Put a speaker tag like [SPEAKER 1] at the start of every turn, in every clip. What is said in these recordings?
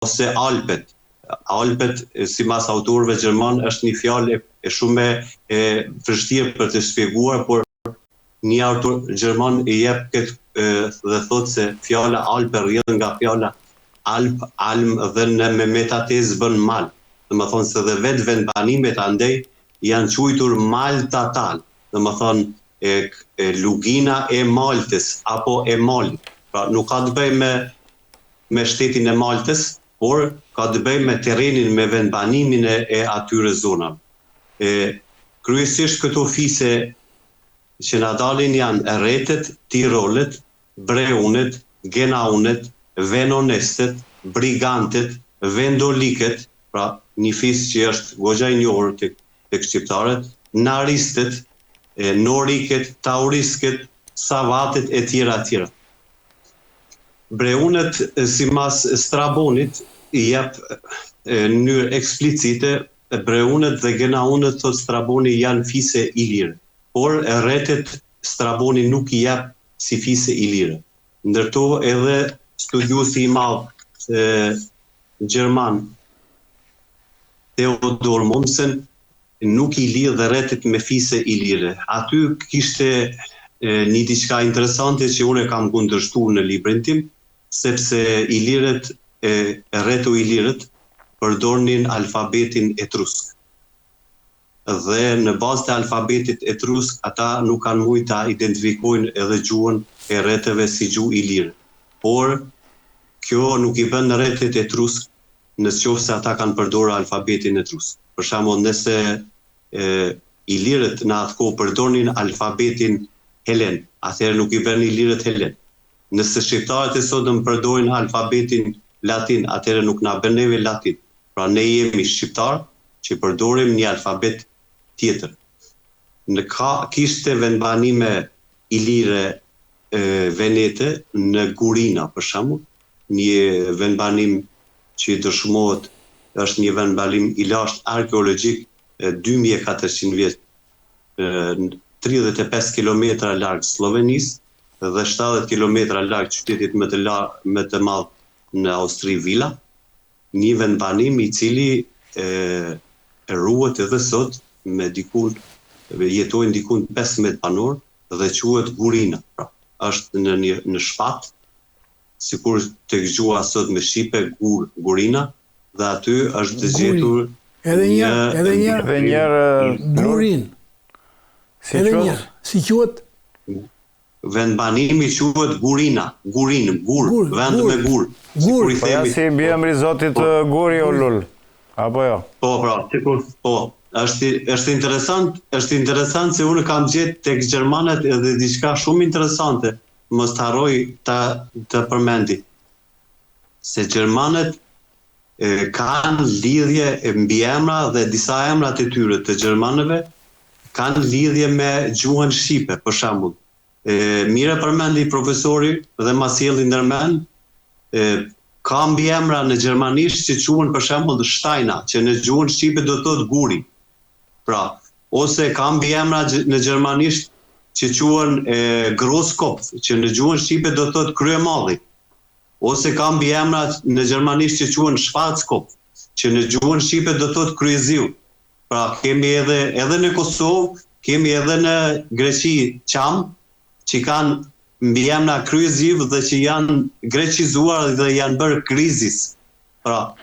[SPEAKER 1] ose Alpet. Alpet, sipas autorëve gjerman, është një fjalë e shumë e vështirë për të shpjeguar, por një autor gjerman i jep këtë dhe thotë se fjala Alpe rrjedh nga fjala Alp, Alm dhe në me metatez bën mal. Domethënë se dhe vetë vendbanimet andej janë quajtur maltatal. Domethënë lugina e Maltës apo e Malit. Pra nuk ka të bëjë me shtetin e Maltës, por ka të bëjë me terrenin, me vendbanimin e atyre zonave. Kryesisht këto fise që na dalin janë Rretet, Tirolet, Breunet, Genaunet, Venonestet, Brigantet, Vendolikët, pra një fis që është goxha e njohur tek shqiptarët, Naristet, Noriket, Tauriskët, Savatet e tjera. Breunet, sipas Strabonit, i jep në mënyrë eksplicite, Breunet dhe Genaunet, thot Straboni, janë fise ilire. Por Rretet Straboni nuk i jep si fise ilire. Ndërto edhe studiusi i madh gjerman Theodor Mommsen nuk i lidh Rretet me fise ilire. Aty kishte një diçka interesante që unë kam kundërshtuar në librin tim, sepse ilirët Rreto-ilirët përdornin alfabetin etrusk. Dhe në bazë të alfabetit etrusk ata nuk kanë mujtë ta identifikojnë edhe gjuhën e rreteve si gjuhë ilire. Por kjo nuk i bën Rretet etrusk nëse ata kanë përdorur alfabetin etrusk. Për shembull, nëse ilirët në atë kohë përdornin alfabetin helen, atëherë nuk i bën ilirët helen. Nëse shqiptarët e sotëm përdorin alfabetin latin, atëherë nuk na bën neve latin. Pra ne jemi shqiptar që përdorim një alfabet tjetër. Kishte vendbanime ilire venete në Gurina, për shembull, një vendbanim që dëshmohet është një vendbanim i lashtë arkeologjik 2400 vjet, 35 km larg Slovenisë dhe 70 km larg qytetit më të madh në Austri, Vila, një vendbanim i cili ruhet edhe sot me jetojnë dikun 15 banor dhe quhet Gurina. Pra, është në shpat, sikur tek gjuha sot me shqipe Gurina, dhe aty është të gjetur
[SPEAKER 2] edhe një Gurin. Si quhet?
[SPEAKER 1] Vendbanimi quhet Gurina, vend me gur.
[SPEAKER 3] Po ja si mbiemri zotit Guri o Lul. Apo jo?
[SPEAKER 1] Po, pra, sikur, po. Është interesant se unë kam gjetë tek gjermanët edhe diçka shumë interesante, mos të harroj të përmendi. Se gjermanët kanë lidhje mbiemra dhe disa emrat e tyre të gjermanëve kanë lidhje me gjuhën shqipe, për shembull. Mire përmendi profesori dhe ma sjelli ndërmend, ka mbiemra në gjermanisht që quhen për shembull Shtajna, që në gjuhën shqipe do të thotë guri. Pra, ose ka mbiemra në gjermanisht që quhen Grosskopf, që në gjuhën shqipe do të thotë kryemadhi. Ose ka mbiemra në gjermanisht që quhen Schwarzkopf, që në gjuhën shqipe do të thotë kryeziu. Pra, kemi edhe në Kosovë, kemi edhe në Greqi Qam, që kanë mbiemra kryeziv dhe që janë greqizuar dhe janë bërë krizis. Pra,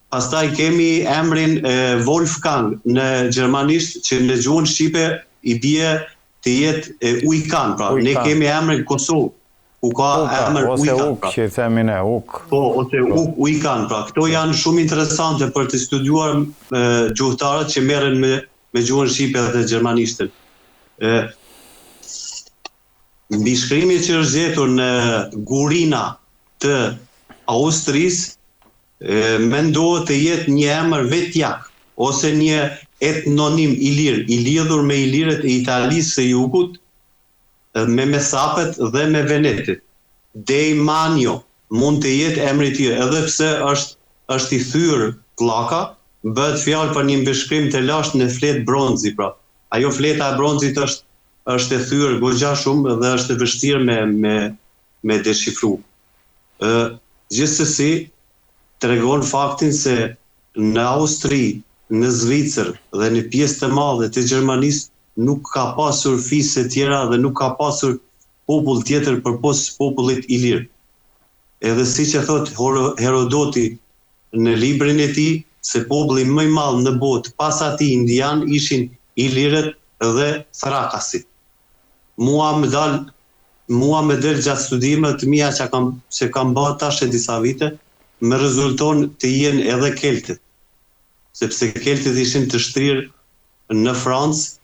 [SPEAKER 1] pastaj kemi emrin Wolfgang në gjermanisht, që në gjuhën shqipe i bie të jetë Ujkan. Pra, ne kemi emrin Kosovë, ku ka emër Ujkan.
[SPEAKER 3] Ose Uk, që i themi ne, Uk.
[SPEAKER 1] Po, ose Ujkan. Pra, këto janë shumë interesante për të studiuar gjuhëtarët që merren me gjuhën shqipe dhe gjermanishten. Mbi shkrimi që është gjetur në Gurina të Austrisë, mendohet të jetë një emër vetjak, ose një etnonim ilir, i lidhur me ilirët e Italisë së Jugut, me Mesapet dhe me Venetit. Deimanio mund të jetë emri i tij, edhe pse është i thyrë pllaka, bëhet fjalë për një mbishkrim të lashtë në fletë bronzi, pra. Ajo fleta e bronzit është e thyrë goxha shumë dhe është e vështirë me deshifru. Gjithsesi, tregon faktin se në Austri, në Zvicër dhe në pjesë të madhe të Gjermanisë nuk ka pasur fisë të tjera dhe nuk ka pasur popull tjetër përpos popullit ilir. Edhe siç e thot Herodoti në librin e tij, se populli më i madh në botë pas atij indian ishin ilirët dhe Thrakasit. Mua më del gjatë studimeve të mia që kam bërë tash e disa vite, më rezulton të jenë edhe keltët. Sepse keltët ishin të shtrirë në Francë,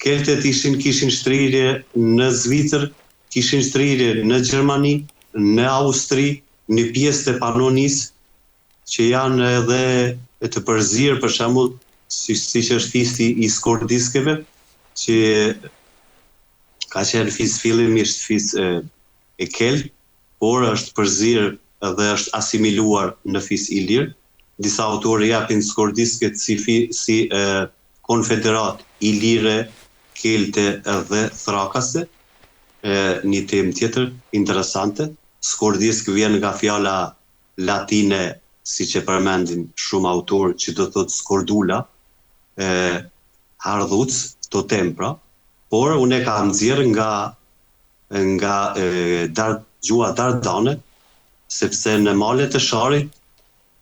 [SPEAKER 1] keltët kishin shtrirje në Zvicër, kishin shtrirje në Gjermani, në Austri, në pjesë të Panonisë, që janë edhe të përzirë, për shembull, siç është fisti i Skordiskeve, që ka qenë fis fillimisht fis e kelt, por është përzirë dhe është asimiluar në fis ilir. Disa autorë japin Skordisket si konfederat ilire, kelte dhe thrakase. Një temë tjetër interesante. Skordisk vjen nga fjala latine, si që përmendin shumë autorë, që do thotë skordula, hardhuc, totem pra, por unë e kam nxjerrë nga gjua dardane, sepse në malet e Sharit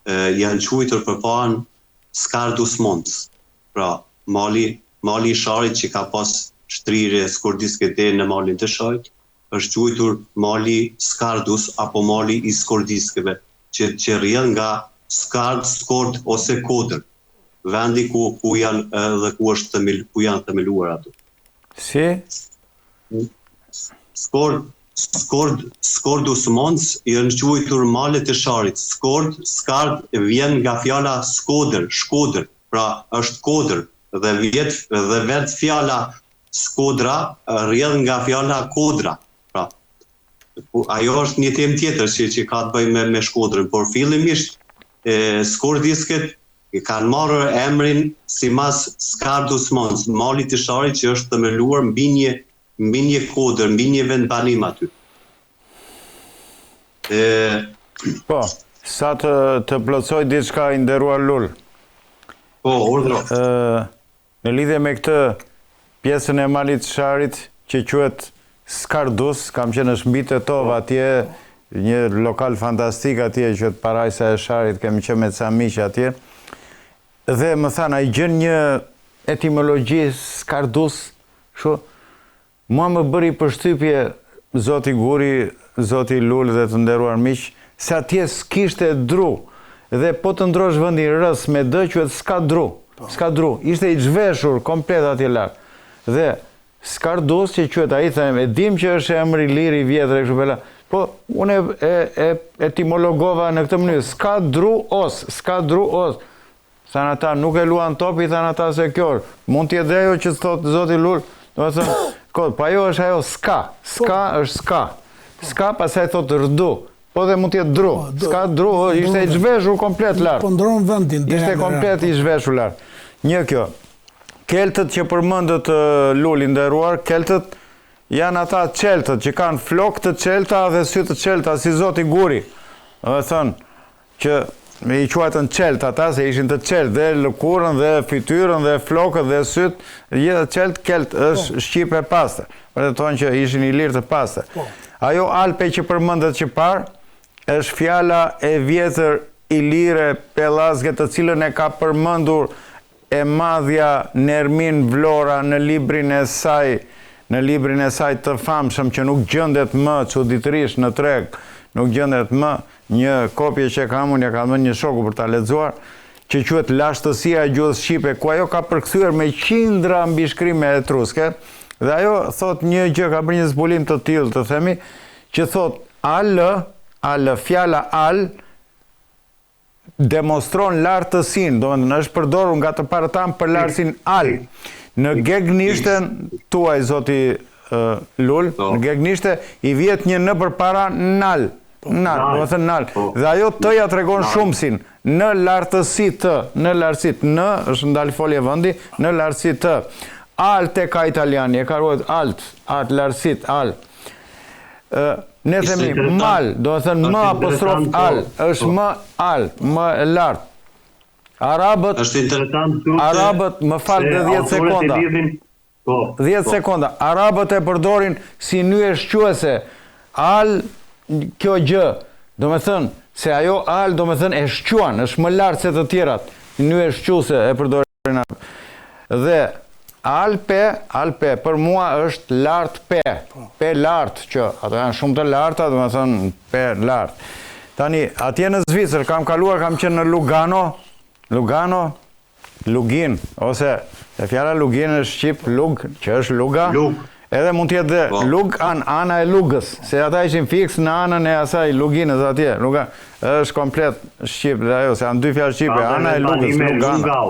[SPEAKER 1] janë quajtur përpara Skardus Mons. Pra, mali i Sharit që ka pas shtrirje skordiske deri në malin të Sharit, është quajtur mali Skardus apo mali i Skordiskeve, që rrjedh nga Skard, Skord ose Kodër, vendi ku janë dhe ku janë themeluar ato.
[SPEAKER 3] Si?
[SPEAKER 1] Skordus Mons janë quajtur malet e Sharit. Skard vjen nga fjala Shkodër, pra është kodër, dhe vetë fjala Skodra rrjedh nga fjala Kodra. Pra, ajo është një temë tjetër që ka të bëjë me Shkodrën, por fillimisht Skordisket kanë marrë emrin sipas Skardus Mons, malit të Sharit që është themeluar mbi një kodër, mbi një vendbanim aty.
[SPEAKER 3] Po, sa të plotësoj diçka i nderuar Lul.
[SPEAKER 1] Po, urdhro.
[SPEAKER 3] Në lidhje me këtë pjesën e malit të Sharit që quhet Skardus, kam qenë në Shmbit e Tova atje, një lokal fantastik atje që të parajsa e Sharit, kemi qenë me ca miq atje. Dhe më thanë, ai gjen një etimologji Skardus, mua më bëri përshtypje zoti Guri, zoti Lul dhe të nderuar miq, se atje s'kishte dru. Dhe po të ndrosh vendin rës me dë quhet Skadru. Ishte i zhveshur komplet atje lart. Dhe Skardus që quhet ai, e dim që është emri lir i vjetër kështu bela. Po unë e etimologova në këtë mënyrë, Skadru os. Thanë ata nuk e luan topi, thanë ata se kjo mund t'jetë dhe ajo që thotë zoti Lul, do të thënë, po ajo është ajo ska është ska. Ska pastaj thotë rdu. Po dhe mund t'jetë dru. Ska dru, ishte i zhveshur komplet lart.
[SPEAKER 2] Po ndron vendin.
[SPEAKER 3] Ishte komplet i zhveshur lart. Një kjo. Keltët që përmendët Lul i nderuar, keltët janë ata çeltët që kanë flokë të çelta dhe sy të çelta si zoti Guri. Do të thënë që me i quajtën çelt ata se ishin të çeltë dhe lëkurën dhe fytyrën dhe flokët dhe syt, gjithë çelt kelt është shqip e pastër. Për të thonë që ishin ilirë të pastër. Ajo alpe që përmendet që parë është fjala e vjetër ilire pellazke të cilën e ka përmendur e madhja Nermin Vlora në librin e saj të famshëm që nuk gjendet më çuditërisht në treg, nuk gjendet më, një kopje që kam unë, ja kam dhënë një shoku për ta lexuar, që quhet Lashtësia e gjuhës shqipe, ku ajo ka përkthyer me qindra mbi shkrime etruske, dhe ajo thot një gjë, ka bërë një zbulim të tillë, të themi, që thot fjala al demonstron lartësinë, domethënë është përdorur nga të parëtam për lartësinë al. Në gegnishten tuaj zoti Lul, në gegnishte i vjet një në përpara nal. Domethënë nal. Dhe ajo t-ja tregon shumësin në lartësi të, në është ndal folje vendi, në lartësi të. Alt e ka italiani, e ka ruajtur alt, lartësit al. ne themi mal, do të thënë më apostrof al, është më al, më lartë. Arabët, më falë dhe 10 sekonda. 10 sekonda. Arabët e përdorin si nyje shquese. Al, kjo gjë. Do me thënë, se ajo al, do me thënë, e shquan, është më lartë se të tjerat. Nyje shquese e përdorin arabët. Dhe alpe, për mua është lartë pe. Pe lartë, që ato janë shumë të larta, do me thënë, pe lartë. Tani, atje në Zvicër, kam kaluar, kam qenë në Lugin, ose e fjala Lugin është shqip lug, që është luga, edhe mund tjetë dhe lug ana e lugës, se ata ishin fix në anën e asaj Luginës atje, luga, është komplet shqip dhe ajo, se janë dy fjalë shqipe, ana e lugës, lugan.